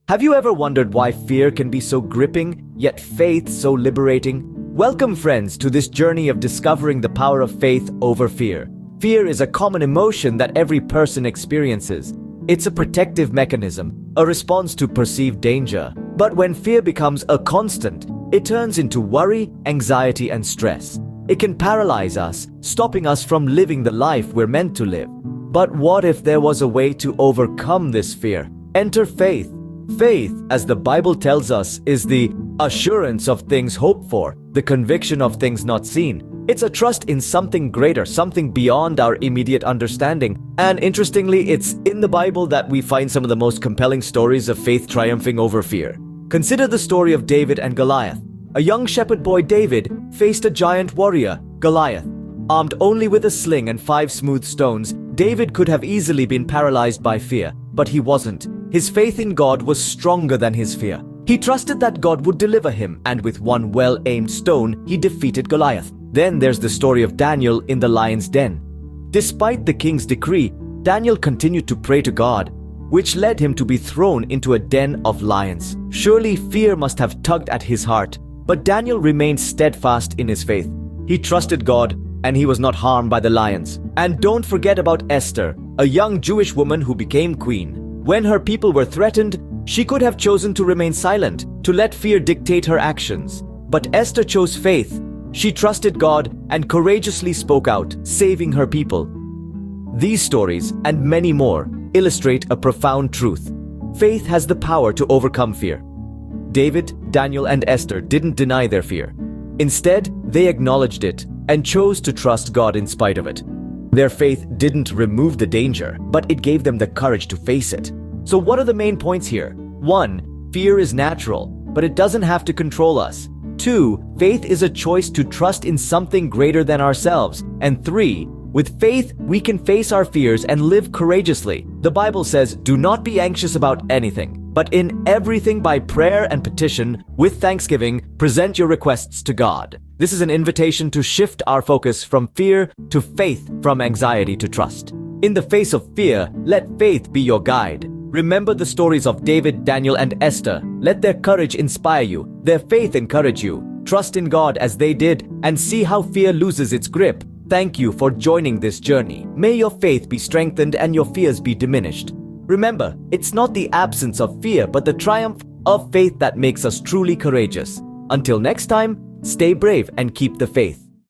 Have you ever wondered why fear can be so gripping, yet faith so liberating? Welcome, friends, to this journey of discovering the power of faith over fear. Fear is a common emotion that every person experiences. It's a protective mechanism, a response to perceived danger. But when fear becomes a constant, it turns into worry, anxiety, and stress. It can paralyze us, stopping us from living the life we're meant to live. But what if there was a way to overcome this fear? Enter faith. Faith, as the Bible tells us, is the assurance of things hoped for, the conviction of things not seen. It's a trust in something greater, something beyond our immediate understanding. And interestingly, it's in the Bible that we find some of the most compelling stories of faith triumphing over fear. Consider the story of David and Goliath. A young shepherd boy, David, faced a giant warrior, Goliath. Armed only with a sling and 5 smooth stones, David could have easily been paralyzed by fear, but he wasn't. His faith in God was stronger than his fear. He trusted that God would deliver him, and with one well-aimed stone, he defeated Goliath. Then there's the story of Daniel in the lion's den. Despite the king's decree, Daniel continued to pray to God, which led him to be thrown into a den of lions. Surely fear must have tugged at his heart, but Daniel remained steadfast in his faith. He trusted God, and he was not harmed by the lions. And don't forget about Esther, a young Jewish woman who became queen. When her people were threatened, she could have chosen to remain silent, to let fear dictate her actions. But Esther chose faith. She trusted God and courageously spoke out, saving her people. These stories, and many more, illustrate a profound truth. Faith has the power to overcome fear. David, Daniel, and Esther didn't deny their fear. Instead, they acknowledged it and chose to trust God in spite of it. Their faith didn't remove the danger, but it gave them the courage to face it. So what are the main points here? 1. Fear is natural, but it doesn't have to control us. 2. Faith is a choice to trust in something greater than ourselves. And 3. With faith, we can face our fears and live courageously. The Bible says, "Do not be anxious about anything, but in everything by prayer and petition, with thanksgiving, present your requests to God." This is an invitation to shift our focus from fear to faith, from anxiety to trust. In the face of fear, let faith be your guide. Remember the stories of David, Daniel, and Esther. Let their courage inspire you, their faith encourage you. Trust in God as they did, and see how fear loses its grip. Thank you for joining this journey. May your faith be strengthened and your fears be diminished. Remember, it's not the absence of fear, but the triumph of faith that makes us truly courageous. Until next time, stay brave and keep the faith.